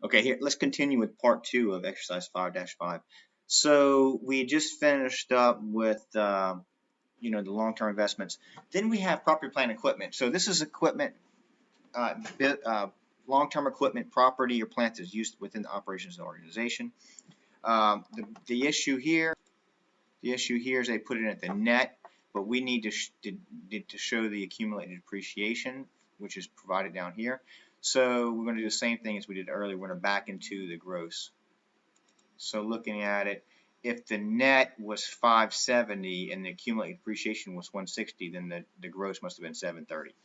Okay, here, let's continue with part 2 of exercise 5-5. So we just finished up with, the long-term investments. Then we have property, plant, and equipment. So this is equipment, long-term equipment, property, or plant that's used within the operations of the organization. The issue here is they put it at the net, but we need to show the accumulated depreciation, which is provided down here. So we're going to do the same thing as we did earlier. We're going to back into the gross. So looking at it, if the net was 570 and the accumulated depreciation was 160, then the gross must have been 730.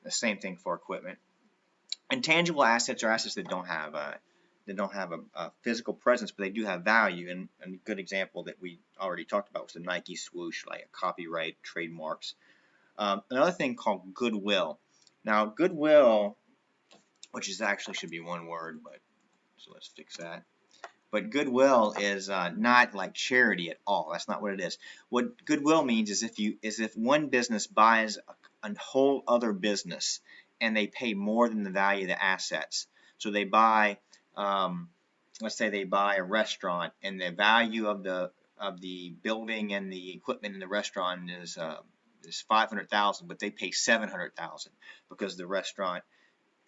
The same thing for equipment. Intangible assets are assets that don't have a physical presence, but they do have value. And a good example that we already talked about was the Nike swoosh, like copyright, trademarks. Another thing called goodwill. Now, goodwill, which is actually should be one word, but so let's fix that. But goodwill is not like charity at all. That's not what it is. What goodwill means is if one business buys a whole other business and they pay more than the value of the assets. So they buy, let's say they buy a restaurant, and the value of the building and the equipment in the restaurant is $500,000, but they pay $700,000 because the restaurant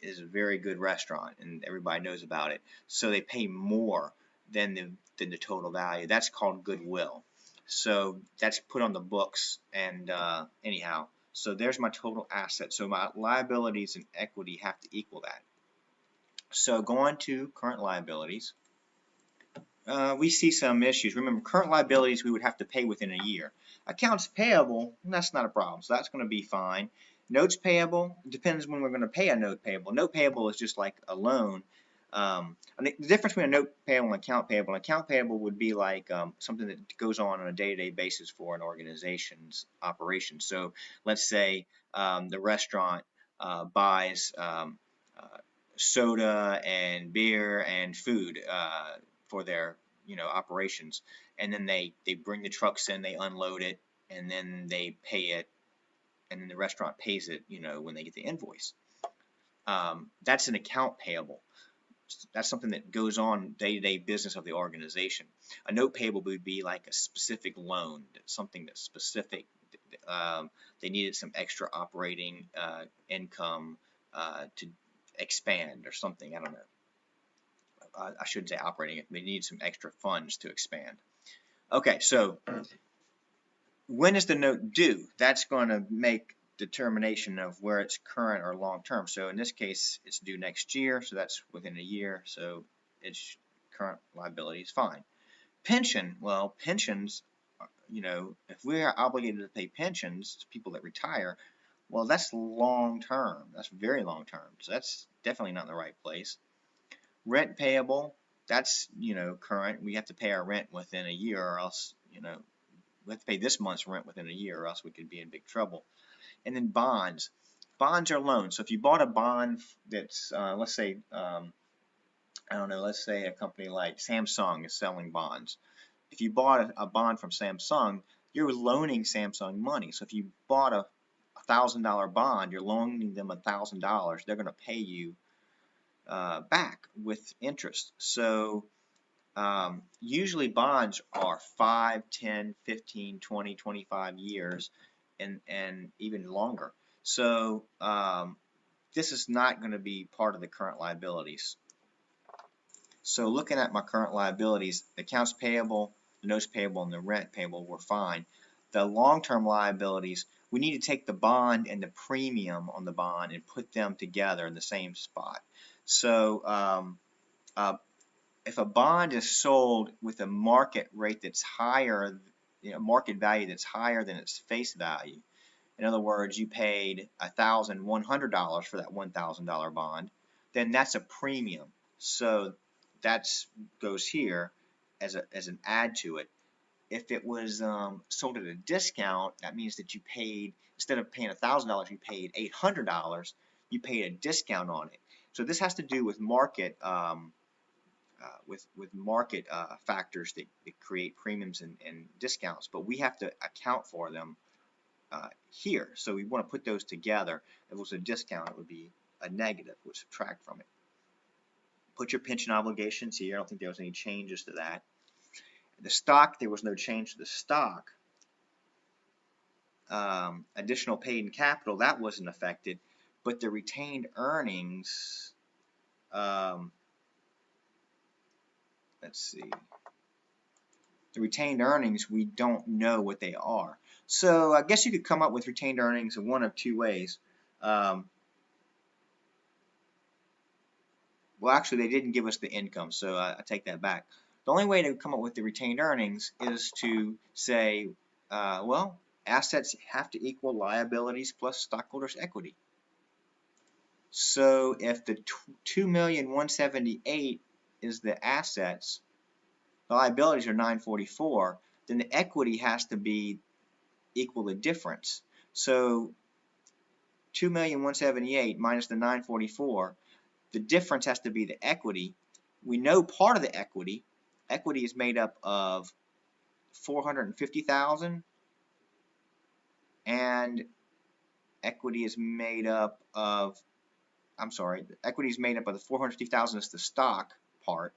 is a very good restaurant and everybody knows about it. So they pay more than the total value. That's called goodwill. So that's put on the books, and anyhow, so there's my total asset. So my liabilities and equity have to equal that. So going to current liabilities, we see some issues. Remember, current liabilities we would have to pay within a year. Accounts payable, that's not a problem, so that's going to be fine. Notes payable, depends when we're going to pay a note payable. Note payable is just like a loan. The difference between a note payable and an account payable would be like something that goes on a day-to-day basis for an organization's operation. So let's say the restaurant buys soda and beer and food for their operations, and then they bring the trucks in, they unload it, and then they pay it, and then the restaurant pays it when they get the invoice. That's an account payable. That's something that goes on day-to-day business of the organization. A note payable would be like a specific loan, something that's specific. They needed some extra operating income to expand or something. I don't know. I shouldn't say operating. They need some extra funds to expand. Okay, so when is the note due? That's going to make determination of where it's current or long term. So in this case, it's due next year, so that's within a year, so its current liability is fine. Pension, well, pensions, if we are obligated to pay pensions to people that retire, well, that's long term. That's very long term, so that's definitely not in the right place. Rent payable, that's current. We have to pay our rent within a year, or else we have to pay this month's rent within a year, or else we could be in big trouble. And then bonds. Bonds are loans. So if you bought a bond that's, let's say, I don't know, let's say a company like Samsung is selling bonds. If you bought a bond from Samsung, you're loaning Samsung money. So if you bought a $1,000 bond, you're loaning them $1,000. They're going to pay you back with interest. So usually bonds are 5, 10, 15, 20, 25 years and even longer. So this is not going to be part of the current liabilities. So looking at my current liabilities, the accounts payable, the notes payable, and the rent payable were fine. The long-term liabilities, we need to take the bond and the premium on the bond and put them together in the same spot. So if a bond is sold with a market rate that's higher, market value that's higher than its face value, in other words, you paid $1,100 for that $1,000 bond, then that's a premium. So that goes here as an add to it. If it was sold at a discount, that means that you paid, instead of paying $1,000, you paid $800. You paid a discount on it. So this has to do with market market factors that create premiums and discounts, but we have to account for them here. So we want to put those together. If it was a discount, it would be a negative, we'll subtract from it. Put your pension obligations here. I don't think there was any changes to that. The stock, there was no change to the stock. Additional paid in capital, that wasn't affected, but the retained earnings, let's see, the retained earnings, we don't know what they are. So I guess you could come up with retained earnings in one of two ways. Well, actually, they didn't give us the income, so I take that back. The only way to come up with the retained earnings is to say, well, assets have to equal liabilities plus stockholders' equity. So if the 2,178,000 is the assets, the liabilities are 944, then the equity has to be equal the difference. So 2,178,000 minus the 944, the difference has to be the equity. We know part of the equity. Equity is made up of 450,000, and equity is made up of, equity is made up of the 450,000 is the stock part,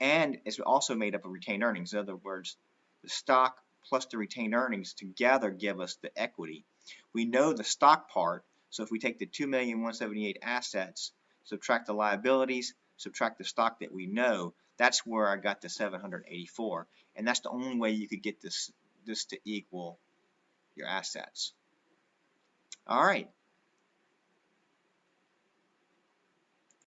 and it's also made up of retained earnings. In other words, the stock plus the retained earnings together give us the equity. We know the stock part, so if we take the 2,178,000 assets, subtract the liabilities, subtract the stock that we know, that's where I got the 784, and that's the only way you could get this to equal your assets. All right.